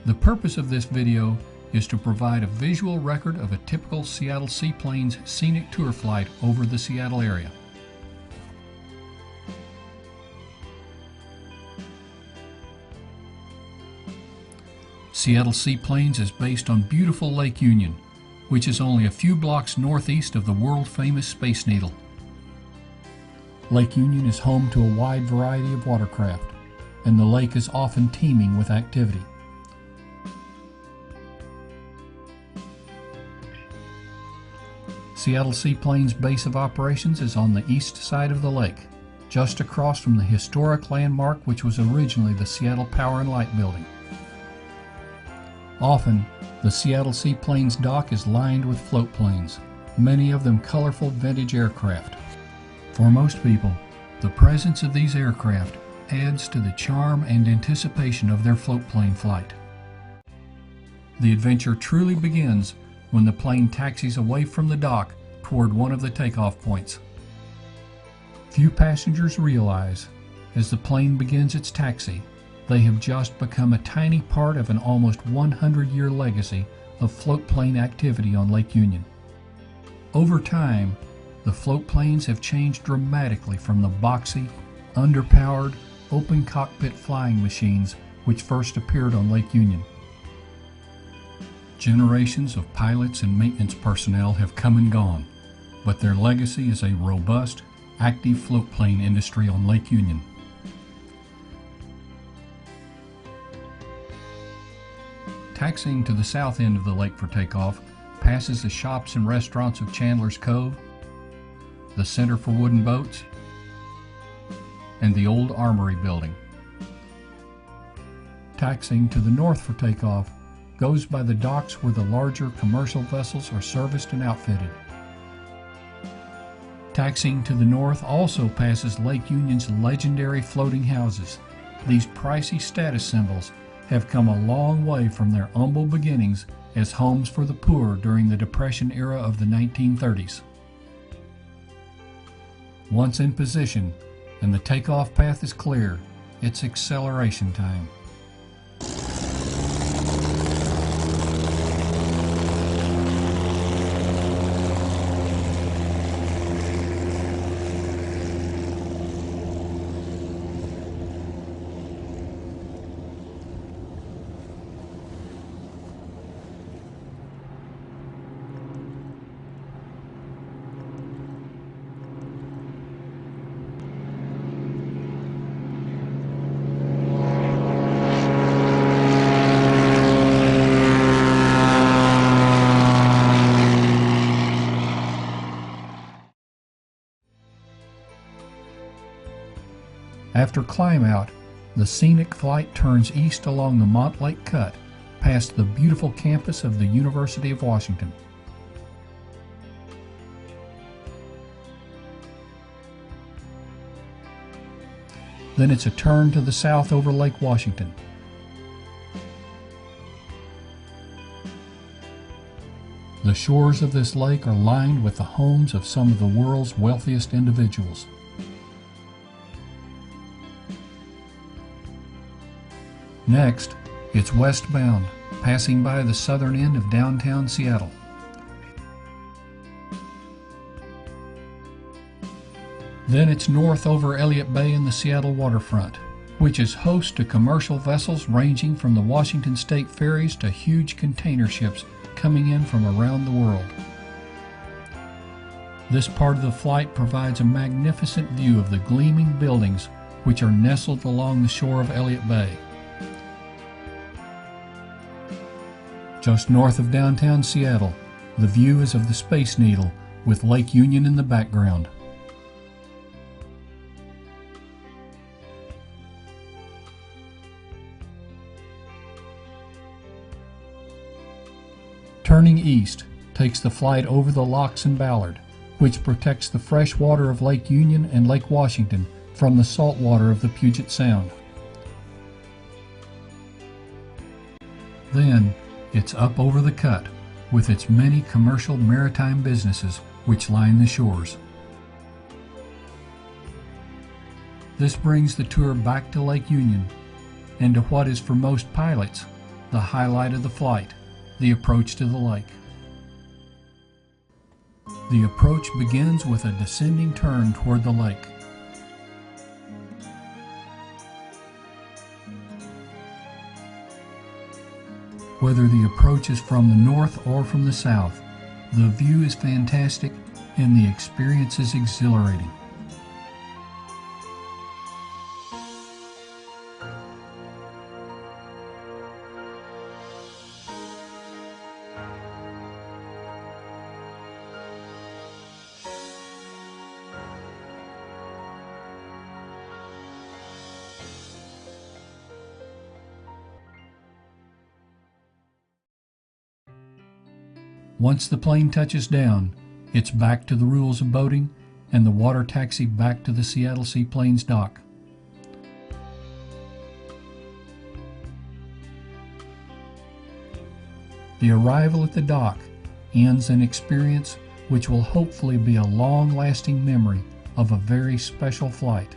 The purpose of this video is to provide a visual record of a typical Seattle Seaplanes scenic tour flight over the Seattle area. Seattle Seaplanes is based on beautiful Lake Union, which is only a few blocks northeast of the world-famous Space Needle. Lake Union is home to a wide variety of watercraft, and the lake is often teeming with activity. Seattle Seaplanes' base of operations is on the east side of the lake, just across from the historic landmark which was originally the Seattle Power and Light Building. Often, the Seattle Seaplanes dock is lined with floatplanes, many of them colorful vintage aircraft. For most people, the presence of these aircraft adds to the charm and anticipation of their floatplane flight. The adventure truly begins when the plane taxis away from the dock toward one of the takeoff points. Few passengers realize, as the plane begins its taxi, they have just become a tiny part of an almost 100-year legacy of floatplane activity on Lake Union. Over time, the floatplanes have changed dramatically from the boxy, underpowered, open cockpit flying machines which first appeared on Lake Union. Generations of pilots and maintenance personnel have come and gone, but their legacy is a robust, active floatplane industry on Lake Union. Taxiing to the south end of the lake for takeoff passes the shops and restaurants of Chandler's Cove, the Center for Wooden Boats, and the old Armory building. Taxiing to the north for takeoff goes by the docks where the larger commercial vessels are serviced and outfitted. Taxiing to the north also passes Lake Union's legendary floating houses. These pricey status symbols have come a long way from their humble beginnings as homes for the poor during the Depression era of the 1930s. Once in position and the takeoff path is clear, it's acceleration time. After climb out, the Scenic flight turns east along the Montlake Cut, past the beautiful campus of the University of Washington. Then it's a turn to the south over Lake Washington. The shores of this lake are lined with the homes of some of the world's wealthiest individuals. Next, it's westbound, passing by the southern end of downtown Seattle. Then it's north over Elliott Bay and the Seattle waterfront, which is host to commercial vessels ranging from the Washington State ferries to huge container ships coming in from around the world. This part of the flight provides a magnificent view of the gleaming buildings which are nestled along the shore of Elliott Bay. Just north of downtown Seattle, the view is of the Space Needle with Lake Union in the background. Turning east takes the flight over the locks and Ballard, which protects the fresh water of Lake Union and Lake Washington from the salt water of the Puget Sound. Then, it's up over the cut, with its many commercial maritime businesses which line the shores. This brings the tour back to Lake Union, and to what is for most pilots the highlight of the flight, the approach to the lake. The approach begins with a descending turn toward the lake. Whether the approach is from the north or from the south, the view is fantastic and the experience is exhilarating. Once the plane touches down, it's back to the rules of boating and the water taxi back to the Seattle Seaplanes dock. The arrival at the dock ends an experience which will hopefully be a long-lasting memory of a very special flight.